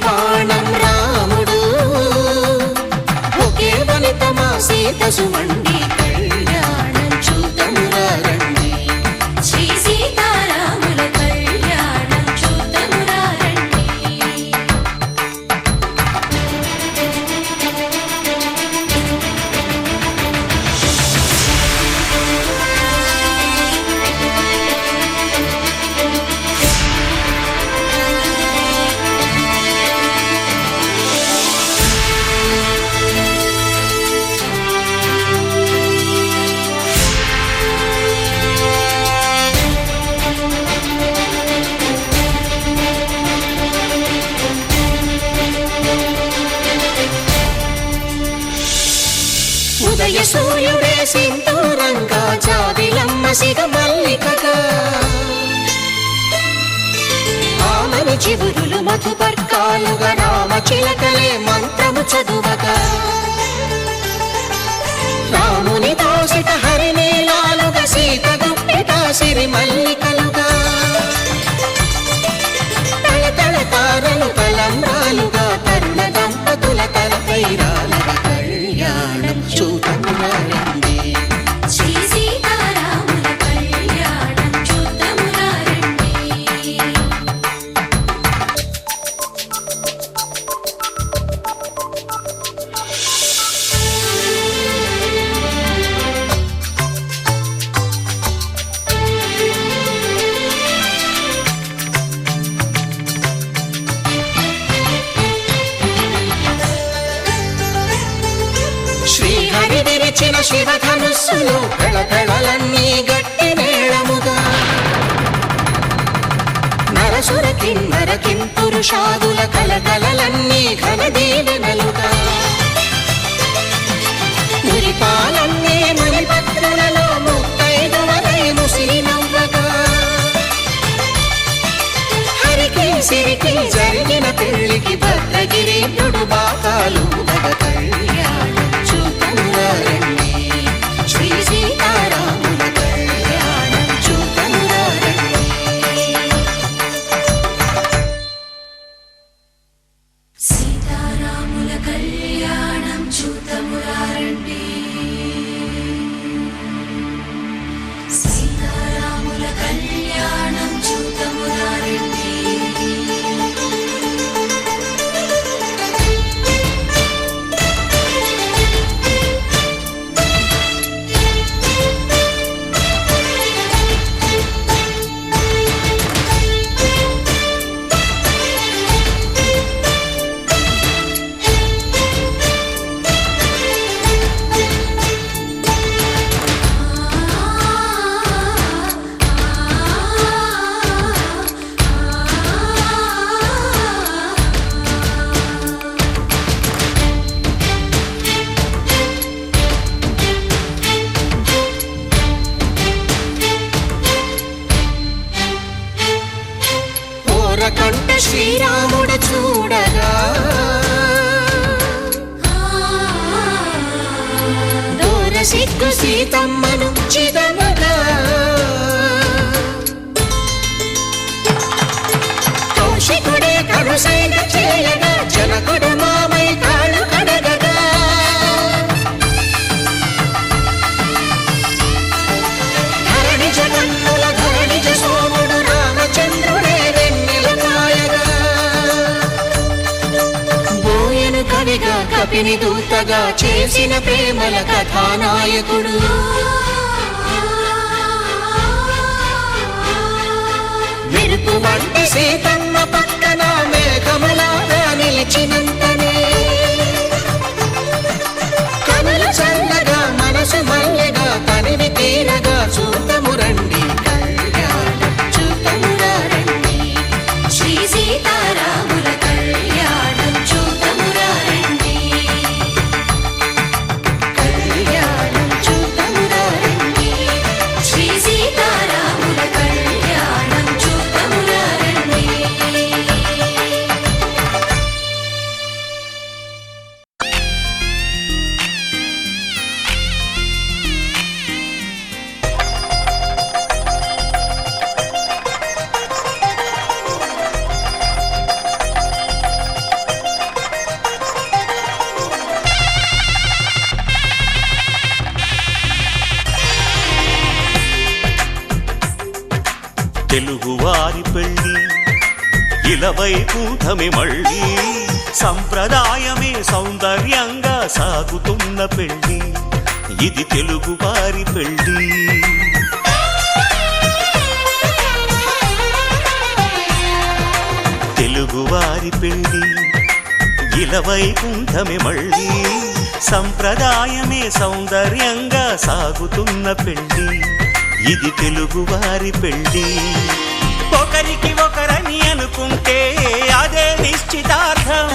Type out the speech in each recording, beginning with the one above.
బాణం రాముడు ఒకే వనిత మా సీత సుమండి కళ్యాణం చూతమురా రండి శ్రీ సీతారాముల కళ్యాణం చూతమురా రండి. ఉదయ సూర్యుడే సింధూరంగా జాబిలమ్మ సిగ మల్లికగా ఆమని చివురులు మధుపర్కాలుగా రామ చిలకలే మంత్రము చదువగా రాముని దోసిట హరినీలాలుగా సీత గుప్పిట సిరి మల్లికలుగా తళతళ తారలు తలంబ్రాలుగా తరుణ దంపతుల తలపై రాలగా కళ్యాణం చూతమురా రండి శ్రీ సీతారాముల కళ్యాణం చూతమురా రండి. శ్రీహరి విరిచిన శివధనుస్సులు కళకళలన్నీ గట్టి మేళముగా నరసుర కిన్నర కింపురుషాదుల కలకలలన్నీ ఘన దీవెనలుగా మురిపాలన్నీ మణిపత్రులలో ముత్తైదువలై ముసిరి నవ్వగా హరికి సిరికి జరిగిన పెళ్లికి భద్రగిరీంద్రుడు బాకాలు కళ్యాణం చూతమురా రండి శ్రీ సీతారాముల కళ్యాణం చూతమురా రండి. సీతారాముల కళ్యాణం చూతమురా రండి సీతారాముల కళ్యాణం చూతమురా రండి. కంట శ్రీరాముడు చూడగా దూర సిగ్గు సీతమ్మను చిదమగా కౌశికుడే కరుసైన చేయగా జనకుడు మామై కాళ్ళు కడగగా ధరణి జగన్నుల ధరణిజ సోముడు రామచంద్రుడే కవిగా కపిని దూతగా చేసిన ప్రేమల కథానాయకుడు మెరుపు వంటి సీతమ్మ పక్కన మేఘములాగా నిలిచినంతనే కనుల చల్లగా మనసు మల్లెగా తనివి తీరగా చూతము రండి కళ్యాణం చూతమురా రండి శ్రీ సీతారాముల కళ్యాణం చూతమురా రండి కళ్యాణం చూతమురా రండి శ్రీ సీతారాముల కళ్యాణం చూతమురా రండి. తెలుగువారి పెళ్ళి ఇలవైకుంఠమే మళ్ళీ సంప్రదాయమే సౌందర్యంగా సాగుతున్న పెళ్ళి ఇది తెలుగువారి పెళ్ళి తెలుగువారి పెళ్ళి ఇలవైకుంఠమే మళ్ళీ సంప్రదాయమే సౌందర్యంగా సాగుతున్న పెళ్ళి ఇది తెలుగువారి పెళ్ళి ఒకరికి ఒకరని అనుకుంటే అదే నిశ్చితార్థం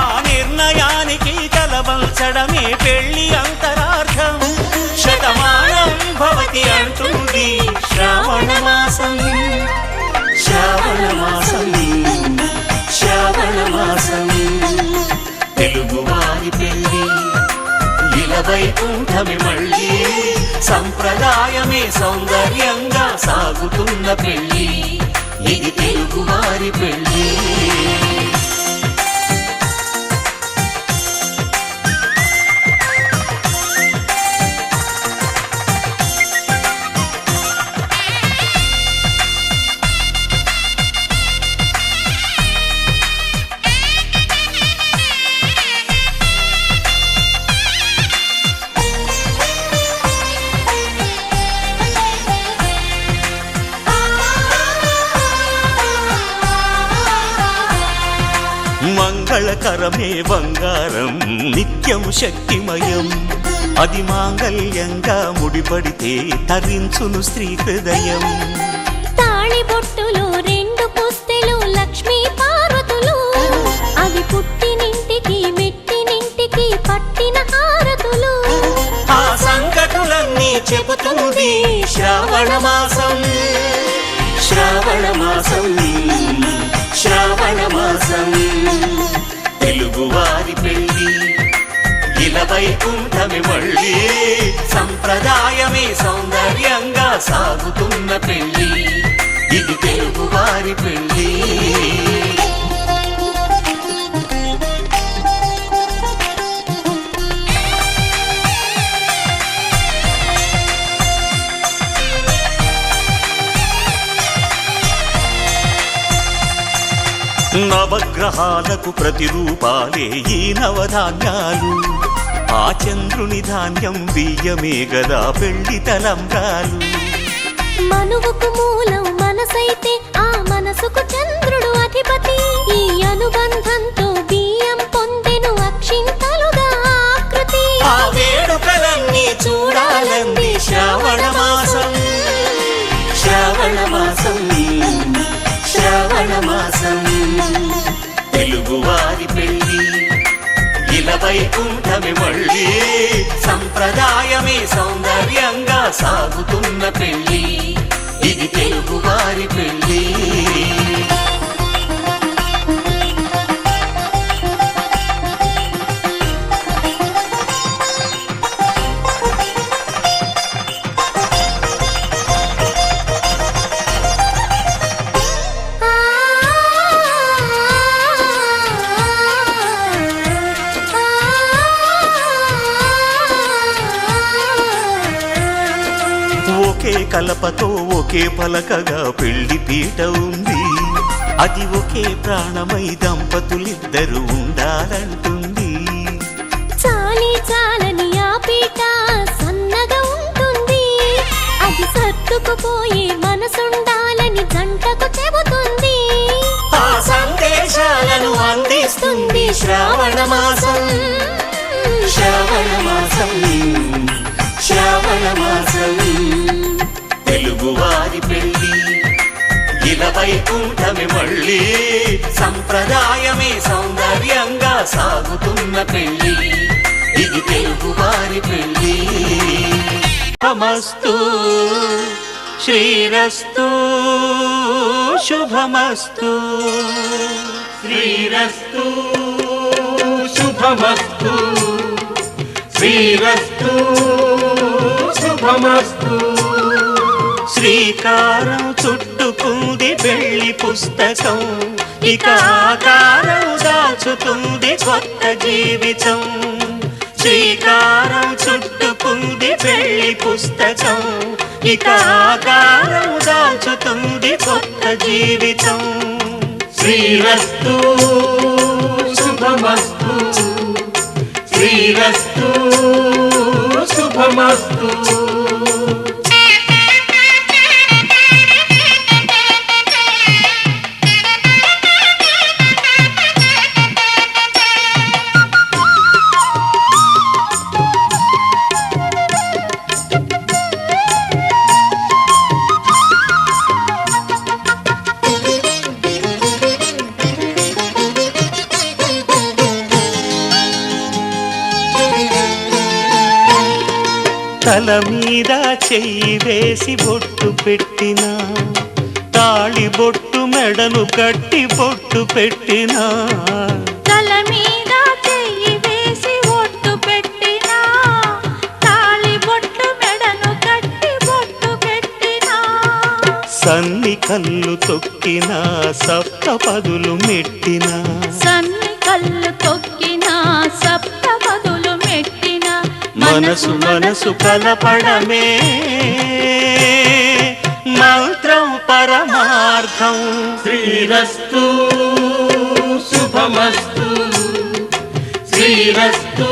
ఆ నిర్ణయానికి తలవంచడమే పెళ్ళి అంతరార్థం శతమానం భవతి అంటుంది శ్రావణ మాసం శ్రావణ మాసం శ్రావణ మాసం తెలుగువారి పెళ్ళి ఇలవైకుంఠమే మళ్ళీ సంప్రదాయమే సౌందర్యంగా సాగుతున్న పెళ్ళి ఇది తెలుగువారి పెళ్ళి మంగళకరమే బంగారం నిత్యం శక్తిమయం అది మాంగళ్యంగా ముడిపడితే తరించును స్త్రీ హృదయం తాళిబొట్టులు రెండు పుస్తెలు లక్ష్మీ పార్వతులు అవి పుట్టినింటికి మెట్టినింటికి పట్టిన హారతులు ఆ సంకటులన్నీ చెబుతుంది శ్రావణ మాసం శ్రావణ మాసం శ్రావణ మాసం తెలుగువారి పెళ్ళి ఇలవైకుంఠమే మళ్ళీ సంప్రదాయమే సౌందర్యంగా సాగుతున్న పెళ్ళి ఇది తెలుగువారి పెళ్ళి నవగ్రహాలకు ప్రతిరూపాలే ఈ నవధాన్యాలు ఆ చంద్రుని ధాన్యం బియ్యమే గదా పెళ్లి తలంబ్రాలు మనువుకు మూలం మనసైతే ఆ మనసుకు చంద్రుడు అధిపతి ఈ అనుబంధంతో బియ్యం పొందెను అక్షింతలుగా ఆకృతి ఆ వేడుకలన్నీ చూడాలంది శ్రావణ మాసం శ్రావణ మాసం శ్రావణ మాసం తెలుగువారి పెళ్ళి ఇలవైకుంఠమే మళ్ళీ సంప్రదాయమే సౌందర్యంగా సాగుతున్న పెళ్ళి ఇది తెలుగువారి పెళ్ళి ఒకే కలపతో ఒకే పలకగా పెళ్లి పీట ఉంది అది ఒకే ప్రాణమై దంపతులిద్దరూ ఉండాలంటుంది చాలి చాలని ఆ పీట సన్నగా ఉంటుంది అది సర్దుకుపోయే మనసుండాలని జంటకు చెబుతుంది ఆ సందేశాలను అందిస్తుంది శ్రావణ మాసం శ్రావణ మాసం శ్రావణ మాసం తెలుగువారి పెళ్ళి ఇలవైకుంఠమే మళ్ళీ సంప్రదాయమే సౌందర్యంగా సాగుతున్న పెళ్ళి ఇది తెలుగువారి పెళ్ళి శుభమస్తు శ్రీరస్తు శుభమస్తు శ్రీరస్తు శుభమస్తు శ్రీరస్తు శుభమస్తు శ్రీకారం చుట్టుకుంది పెళ్లి పుస్తకం ఇక ఆకారం దాచుతుంది కొత్త జీవితం శ్రీకారం చుట్టుకుంది పెళ్లి పుస్తకం ఇక ఆకారం దాల్చుతుంది కొత్త జీవితం శ్రీరస్తు శుభమస్తు శ్రీరస్తు శుభమస్తు తల మీద చెయ్యి వేసి బొట్టు పెట్టినా తాళి బొట్టు మెడను కట్టి బొట్టు పెట్టినా తల మీద చెయ్యి వేసి బొట్టు పెట్టినా తాళి బొట్టు మెడను కట్టి బొట్టు పెట్టినా సన్ని కళ్ళు తొక్కినా సప్త పదులు మెట్టినా సన్ని కళ్ళు తొక్కినా సప్త పదులు మెట్టినా మనసు మనసు కలపడమే మంత్రం పరమార్థం శ్రీరస్తు శుభమస్తు శ్రీరస్తు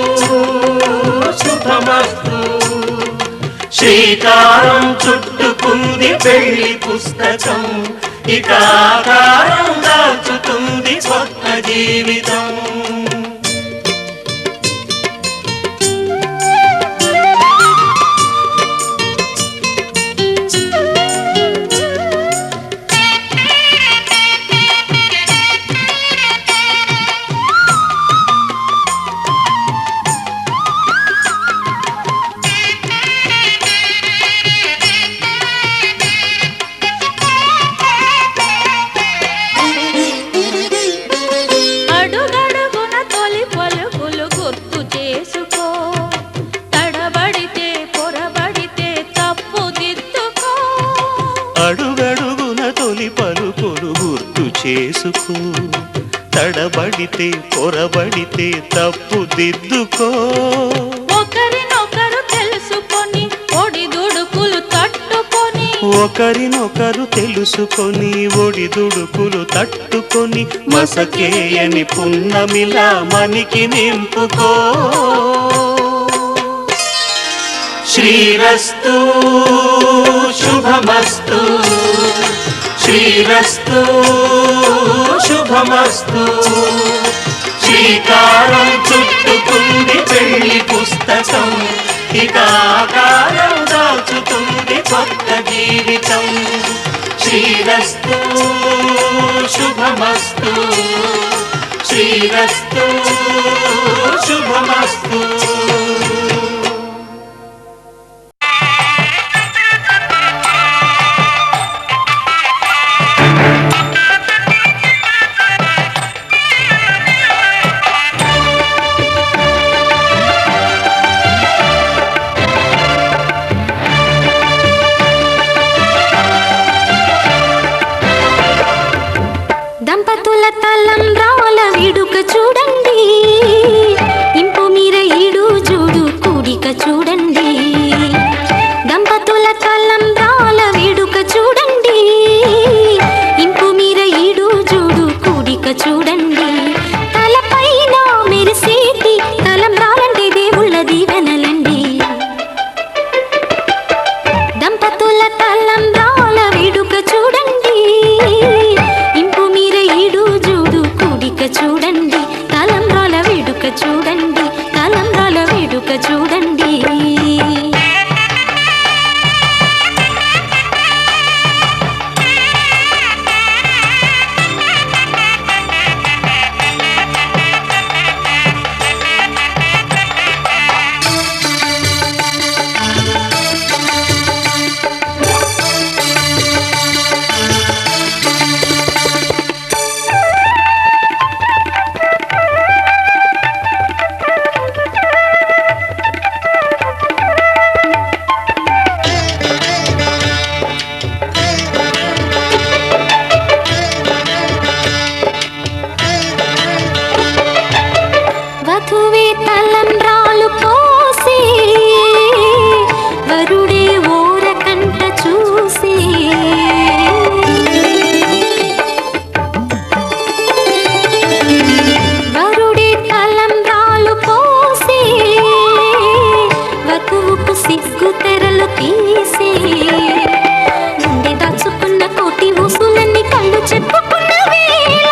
శుభమస్తు శ్రీకారం చుట్టుకుంది పెళ్లి పుస్తకం ఇక ఆకారం దాల్చుతుంది కొత్త జీవితం అడుగడుగున తొలి పలుకులు గుర్తు చేసుకో తడబడితే పొరబడితే తప్పు దిద్దుకో ఒకరినొకరు తెలుసుకొని ఒడిదుడుకులు తట్టుకొని ఒకరినొకరు తెలుసుకొని ఒడిదుడుకులు తట్టుకొని మసకేయని పున్నమిలా మనికి నింపుకో శ్రీరస్తు శుభమస్తు శ్రీరస్తు శుభమస్తు శ్రీకారం చుట్టుకుంది పెళ్లి పుస్తకం ఇక ఆకారం దాల్చుతుంది కొత్త జీవితం శ్రీరస్తు శుభమస్తు శ్రీరస్తు శుభమస్తు దంపతుల తలంబ్రాల వేడుక చూడండి ఇంపు మీర ఈడు జోడు కూడిక చూడండి దంపతుల తలంబ్రాల వేడుక చూడండి ఇంపు మీర ఈడు జోడు కూడిక చూడండి తలపైన మెరిసేటి తలంబ్రాలంటే దేవుళ్ళ దీవెనలండి దంపతుల తలంబ్రాల వేడుక చూడండి చూడండి తలంబ్రాల వేడుక చూడండి తలంబ్రాల వేడుక చూడండి తీసే గుండె దాచుకున్న కోటి ఊసులన్నీ కళ్ళు చెప్పుకున్న వేళ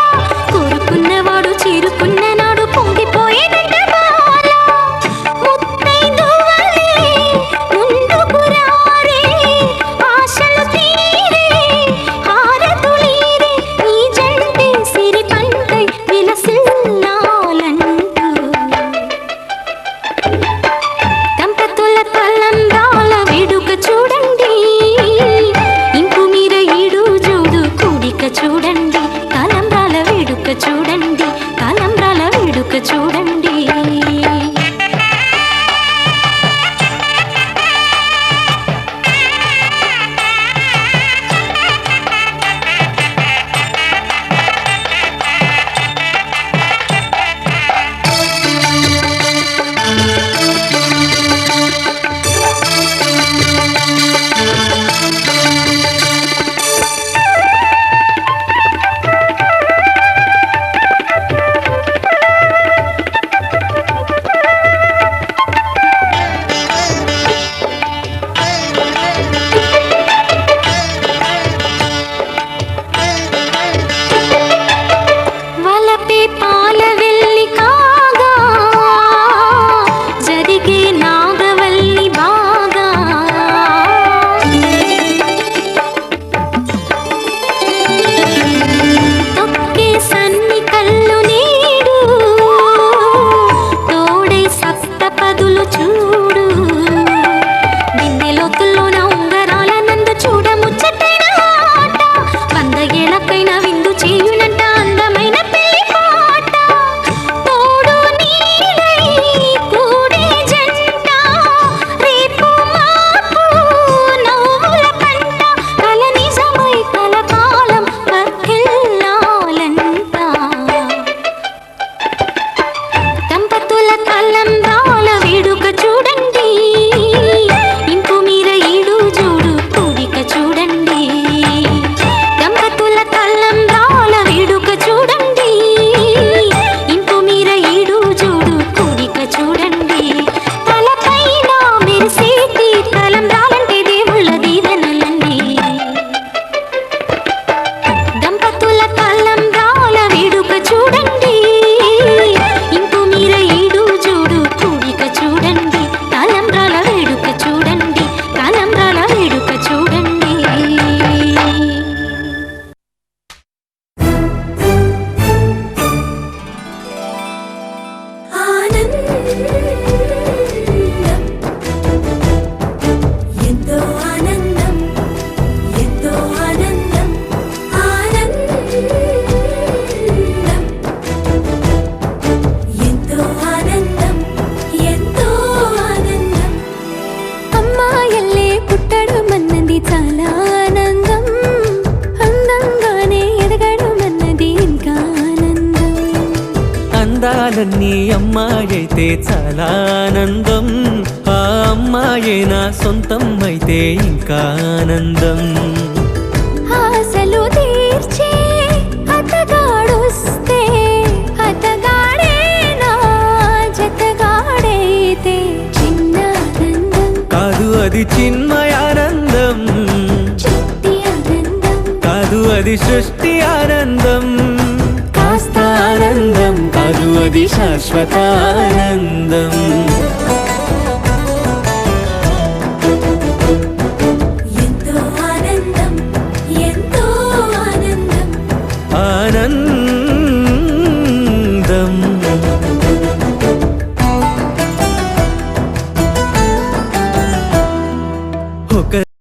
కోరుకున్నవాడు చేరుకున్న నాడు పొంగిపోయేనంట బాల ముత్తైదువలే ముందుకు రారే ఆశలు తీరే హారతులీరే నీ జంటే సిరి పంటై విలసిల్లాలంటూ దంపతుల తలంబ్రాల వేడుక చూడండి ఇంపు మీర ఈడు జోడు కూడిక చూడండి తలంబ్రాల వేడుక చూడండి తలంబ్రాల వేడుక చూడండి వలపే పాల వెల్లి కాగా జరిగే నాగవల్లి బాగా తొక్కే సన్ని కళ్ళు నీడు తోడై సప్తపదులు చూడు నిన్నెలోతుల్లోన ఉంగరాల నందు చూడ ముచ్చటైన ఆట 100 ఏళ్ళకైనా విందు చేయునంట అందమైన పెళ్లి పాట తోడు నీడై కూడే జంట రేపు మాపు నవ్వుల పంట కల నిజమై కలకాలం వర్ధిల్లాలంట దంపతుల తలంబ్రాల వేడుక చూడండి ఇంపు మీర ఈడు జోడు కూడిక చూడండి దంపతుల తలంబ్రాల వేడుక చూడండి ఇంపు మీర ఈడు జోడు కూడిక చూడండి తలపైన మెరిసేటి తలంబ్రాలంటే దేవుళ్ళ దీవెనలండి దంపతుల తలంబ్రాల వేడుక చూడండి ఇంపు మీర ఈడు జోడు కూడిక చూడండి తలంబ్రాల వేడుక చూడండి తలంబ్రాల వేడుక చూడండి ఎంతో ఆనందం ఎంతో ఆనందం ఆనందం ఎంతో ఆనందం ఎంతో ఆనందం అమ్మాయల్లే పుట్టడం అన్నది చాలా ఆనందం అందంగానే ఎదగడం అన్నది ఇంకా ఆనందం అందాలన్నీ అమ్మాయైతే చాలా ఆనందం ఆ అమ్మాయే నా సొంతం అయితే ఇంకా ఆనందం ఆశలు తీర్చే అతగాడొస్తే అతగాడే నా జతగాడైతే చిన్న ఆనందం కాదు అది చిన్మయానందం చిట్టి ఆనందం కాదు అది సృష్టి ఆనందం కాస్త ఆనందం కాదు అది శాశ్వత ఆనందం